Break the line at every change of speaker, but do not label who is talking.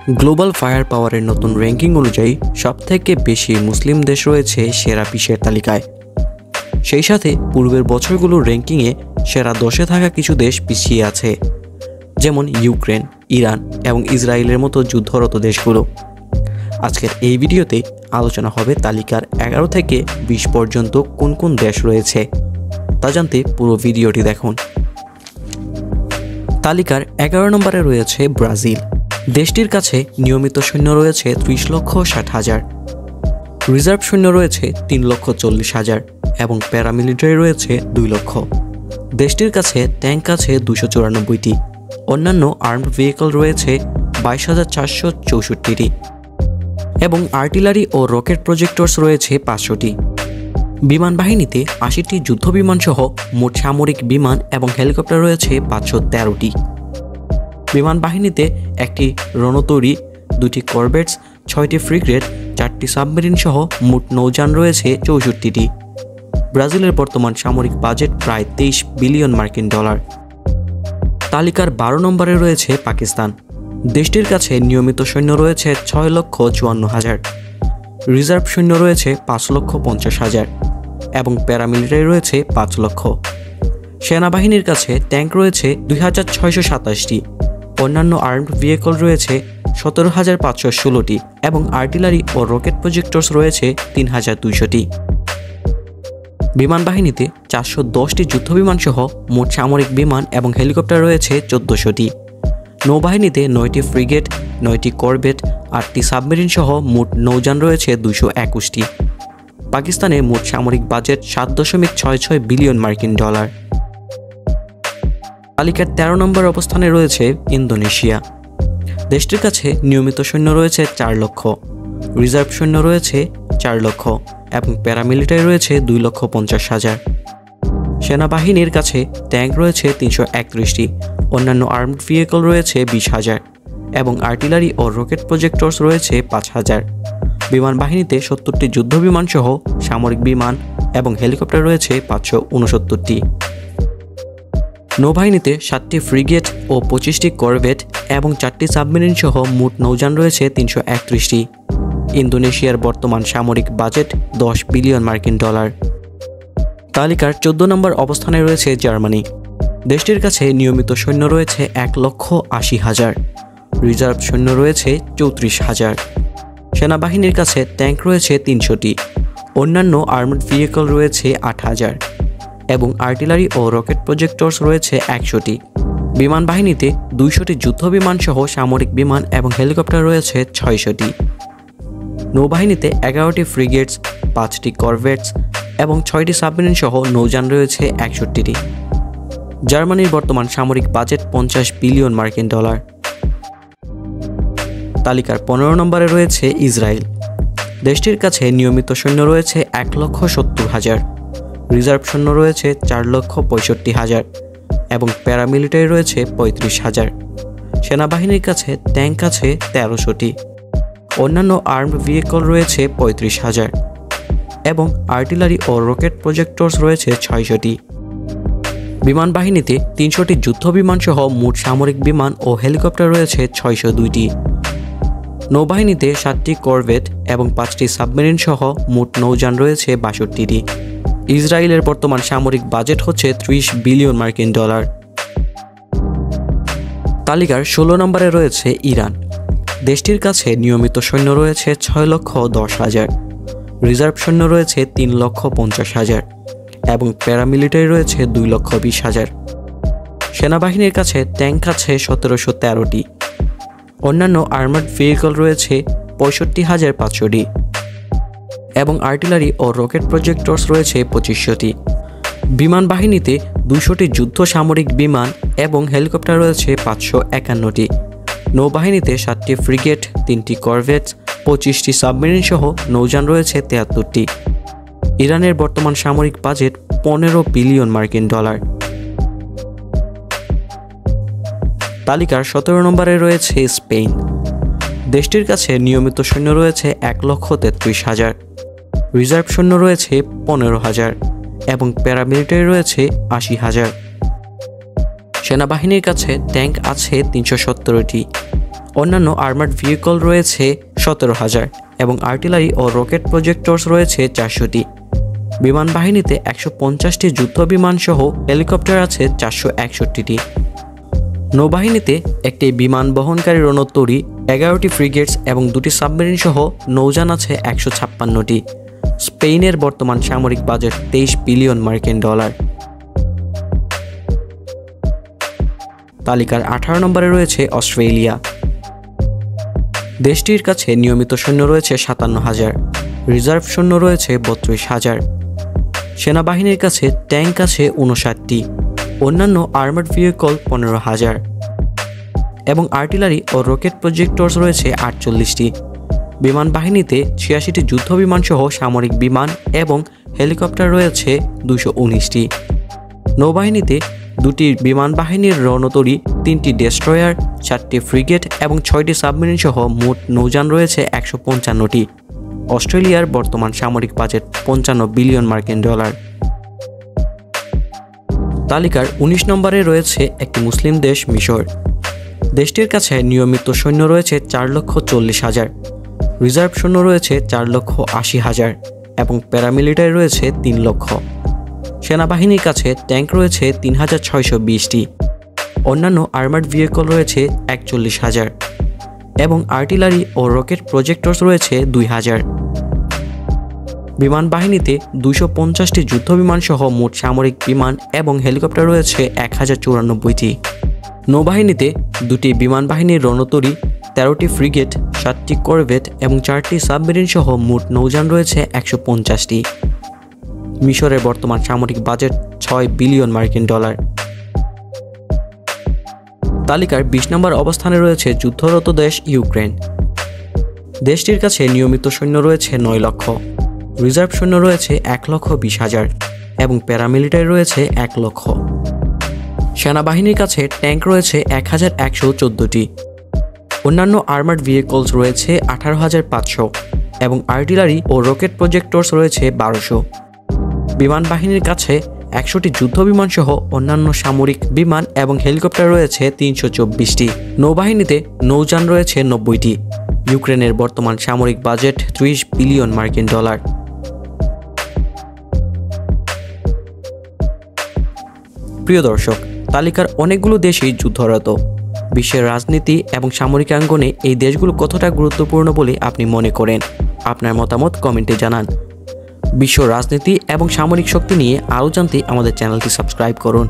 Global fire পাওয়ারের নতুন ranking অনুযায়ী সবথেকে বেশি মুসলিম দেশ রয়েছে সেরা 20-এর তালিকায়। সেই সাথে পূর্বের বছরগুলোর র্যাঙ্কিংয়ে সেরা 10-এ থাকা কিছু দেশ পিছিয়ে আছে, যেমন ইউক্রেন, ইরান এবং ইসরায়েলের মতো যুদ্ধরত দেশগুলো। আজকের এই ভিডিওতে আলোচনা হবে তালিকার 11 থেকে 20 পর্যন্ত কোন কোন দেশ রয়েছে, তা জানতে পুরো ভিডিওটি দেখুন। তালিকার 11 নম্বরে রয়েছে ব্রাজিল। দেশটির কাছে নিয়মিত সৈন্য রয়েছে 30,60,000, রিজার্ভ সৈন্য রয়েছে 3,40,000 এবং প্যারামিলিটারি রয়েছে 2 লক্ষ। দেশটির কাছে ট্যাঙ্ক আছে 294টি, অন্যান্য আর্মড ভেহিকল রয়েছে 22,464টি এবং আর্টিলারি ও রকেট প্রজেক্টরস রয়েছে 500টি। বিমান বাহিনীতে 80টি যুদ্ধবিমান সহ মোট সামরিক বিমান এবং হেলিকপ্টার রয়েছে 513টি। বিমান বাহিনীতে 1টি রণতরী, 2টি করভেটস, 6টি ফ্রিগেট, 4টি সাবমেরিন সহ মোট নৌযান রয়েছে 64টি। ব্রাজিলের বর্তমান সামরিক বাজেট প্রায় 23 বিলিয়ন মার্কিন ডলার। তালিকার 12 নম্বরে রয়েছে পাকিস্তান। দেশটির কাছে নিয়মিত সৈন্য রয়েছে 6,54,000, রিজার্ভ সৈন্য রয়েছে 5,50,000 এবং প্যারামিলিটারি রয়েছে 5 লক্ষ। সেনাবাহিনীর কাছে ট্যাঙ্ক রয়েছে 2,627টি, অন্যান্য আর্মড ভেহিকল রয়েছে 17,516টি এবং আর্টিলারি ও রকেট প্রজেক্টরস রয়েছে 3,200টি। বিমান বাহিনীতে 410টি যুদ্ধবিমান সহ মোট সামরিক বিমান এবং হেলিকপ্টার রয়েছে 1,400টি। নৌবাহিনীতে 9টি ফ্রিগেট, 9টি করভেট, 8টি সাবমেরিন সহ মোট নৌযান রয়েছে 221টি। পাকিস্তানের মোট সামরিক বাজেট 7.66 বিলিয়ন মার্কিন ডলার। তালিকার 13 নম্বর অবস্থানে রয়েছে ইন্দোনেশিয়া। দেশটির কাছে নিয়মিত সৈন্য রয়েছে 4 লক্ষ, রিজার্ভ সৈন্য রয়েছে 4 লক্ষ এবং প্যারামিলিটারি রয়েছে 2,50,000। সেনাবাহিনীর কাছে ট্যাঙ্ক রয়েছে 331টি, অন্যান্য আর্মড ভেহিকল রয়েছে 20,000 এবং আর্টিলারি ও রকেট প্রজেক্টরস রয়েছে 5,000। বিমান বাহিনীতে 70টি যুদ্ধবিমান সহ সামরিক বিমান এবং হেলিকপ্টার রয়েছে 569টি। নৌবাহিনীতে 7টি ফ্রিগেট ও 25টি করভেট এবং 4টি সাবমেরিন সহ মোট নৌযান রয়েছে 331টি। ইন্দোনেশিয়ার বর্তমান সামরিক বাজেট 10 বিলিয়ন মার্কিন ডলার। তালিকার 14 নম্বর অবস্থানে রয়েছে জার্মানি। দেশটির কাছে নিয়মিত সৈন্য রয়েছে 1,80,000, রিজার্ভ সৈন্য রয়েছে 34,000। সেনাবাহিনীর কাছে ট্যাঙ্ক রয়েছে 300টি, অন্যান্য আর্মড ভেহিকল রয়েছে 8,000 এবং আর্টিলারি ও রকেট প্রজেক্টরস রয়েছে 100টি। বিমান বাহিনীতে 200টি যুদ্ধবিমান সহ সামরিক বিমান এবং হেলিকপ্টার রয়েছে 600টি। নৌবাহিনীতে 11টি ফ্রিগেটস, 5টি করভেটস এবং 6টি সাবমেরিন সহ নৌযান রয়েছে 61টি। জার্মানির বর্তমান সামরিক বাজেট 50 বিলিয়ন মার্কিন ডলার। তালিকার 15 নম্বরে রয়েছে ইসরায়েল। দেশটির কাছে নিয়মিত সৈন্য রয়েছে 1,70,000, রিজার্ভ সৈন্য রয়েছে 4,65,000 এবং প্যারামিলিটারি রয়েছে 35,000। সেনাবাহিনীর কাছে ট্যাঙ্ক আছে 1300টি, অন্যান্য আর্মড ভেহিকল রয়েছে 35,000 এবং আর্টিলারি ও রকেট প্রজেক্টরস রয়েছে 600টি। বিমান বাহিনীতে 300টি যুদ্ধবিমান সহ মোট সামরিক বিমান ও হেলিকপ্টার রয়েছে 602টি। নৌবাহিনীতে 7টি করভেট এবং 5টি সাবমেরিন সহ মোট নৌযান রয়েছে 62টি। ইসরায়েলের বর্তমান সামরিক বাজেট হচ্ছে 30 বিলিয়ন মার্কিন ডলার। তালিকার 16 নম্বরে রয়েছে ইরান। দেশটির কাছে নিয়মিত সৈন্য রয়েছে 6,10,000, রিজার্ভ সৈন্য রয়েছে 3,50,000 এবং প্যারামিলিটারি রয়েছে 2,20,000। সেনাবাহিনীর কাছে ট্যাঙ্ক আছে 1,713টি, অন্যান্য আর্মার্ড ভেহিকল রয়েছে 65,500টি এবং আর্টিলারি ও রকেট প্রজেক্টরস রয়েছে 2500টি। বিমান বাহিনীতে 200টি যুদ্ধ সামরিক বিমান এবং হেলিকপ্টার রয়েছে 551টি। নৌবাহিনীতে 7টি ফ্রিগেট, 3টি করভেটস, 25টি সাবমেরিন সহ নৌযান রয়েছে 73টি। ইরানের বর্তমান সামরিক বাজেট 15 বিলিয়ন মার্কিন ডলার। তালিকার 17 নম্বরে রয়েছে স্পেন। দেশটির কাছে নিয়মিত সৈন্য রয়েছে 1,33,000, রিজার্ভ সৈন্য রয়েছে 15,000 এবং প্যারামিলিটারি রয়েছে 80,000। সেনাবাহিনীর কাছে ট্যাঙ্ক আছে 317টি, অন্যান্য আর্মার্ড ভেহিকল রয়েছে 17,000 এবং আর্টিলারি ও রকেট প্রজেক্টরস রয়েছে 400টি। বিমান বাহিনীতে 150টি যুদ্ধ বিমান সহ হেলিকপ্টার আছে 461টি। নৌবাহিনীতে একটি বিমান বহনকারী রণতরী, 11টি ফ্রিগেটস এবং 2টি সাবমেরিন সহ নৌযান আছে 156টি। স্পেনের বর্তমান সামরিক বাজেট 23 বিলিয়ন মার্কিন ডলার। তালিকার 18 নম্বরে রয়েছে অস্ট্রেলিয়া। দেশটির কাছে নিয়মিত সৈন্য রয়েছে 57,000, রিজার্ভ সৈন্য রয়েছে 32,000। সেনাবাহিনীর কাছে ট্যাঙ্ক আছে 59টি, অন্যান্য আর্মার্ড ভেহিকল 15,000 এবং আর্টিলারি ও রকেট প্রজেক্টরস রয়েছে 48টি। বিমান বাহিনীতে 86টি যুদ্ধ বিমান সহ সামরিক বিমান এবং হেলিকপ্টার রয়েছে 219টি। নৌবাহিনীতে 2টি বিমান বাহিনীর রণতরী, 3টি ডেস্ট্রয়ার, 4টি ফ্রিগেট এবং 6টি সাবমেরিন সহ মোট নৌযান রয়েছে 155টি। অস্ট্রেলিয়ার বর্তমান সামরিক বাজেট 55 বিলিয়ন মার্কিন ডলার। তালিকার 19 নম্বরে রয়েছে একটি মুসলিম দেশ মিশর। দেশটির কাছে নিয়মিত সৈন্য রয়েছে 4,40,000, রিজার্ভ সৈন্য রয়েছে 4,80,000 এবং প্যারামিলিটারি রয়েছে 3 লক্ষ। সেনাবাহিনীর কাছে ট্যাঙ্ক রয়েছে 3,620টি, অন্যান্য আর্মার্ড ভেহিকল রয়েছে 41,000 এবং আর্টিলারি ও রকেট প্রজেক্টরস রয়েছে 2,000। বিমান বাহিনীতে 250টি যুদ্ধ বিমান সহ মোট সামরিক বিমান এবং হেলিকপ্টার রয়েছে 1,094টি। নৌবাহিনীতে 2টি বিমান বাহিনীর রণতরী, 13টি ফ্রিগেট, 7টি করভেট এবং 4টি সাবমেরিন সহ মোট নৌযান রয়েছে 150টি। মিশরের বর্তমান সামরিক বাজেট 6 বিলিয়ন মার্কিন ডলার। তালিকার 20 নম্বর অবস্থানে রয়েছে যুদ্ধরত দেশ ইউক্রেন। দেশটির কাছে নিয়মিত সৈন্য রয়েছে 9 লক্ষ, রিজার্ভ সৈন্য রয়েছে 1,20,000 এবং প্যারামিলিটারি রয়েছে 1 লক্ষ। সেনাবাহিনীর কাছে ট্যাঙ্ক রয়েছে 1,114টি, অন্যান্য আর্মার্ড ভেহিকলস রয়েছে 18,500 এবং আর্টিলারি ও রকেট প্রজেক্টরস রয়েছে 1200। বিমান বাহিনীর কাছে 100টি যুদ্ধ বিমান সহ অন্যান্য সামরিক বিমান এবং হেলিকপ্টার রয়েছে 324টি। নৌবাহিনীতে নৌযান রয়েছে 90টি। ইউক্রেনের বর্তমান সামরিক বাজেট 30 বিলিয়ন মার্কিন ডলার। প্রিয় দর্শক, তালিকার অনেকগুলো দেশই যুদ্ধরত। বিশ্বের রাজনীতি এবং সামরিক অঙ্গনে এই দেশগুলো কতটা গুরুত্বপূর্ণ বলে আপনি মনে করেন? আপনার মতামত কমেন্টে জানান। বিশ্ব রাজনীতি এবং সামরিক শক্তি নিয়ে আরও জানতে আমাদের চ্যানেলটি সাবস্ক্রাইব করুন।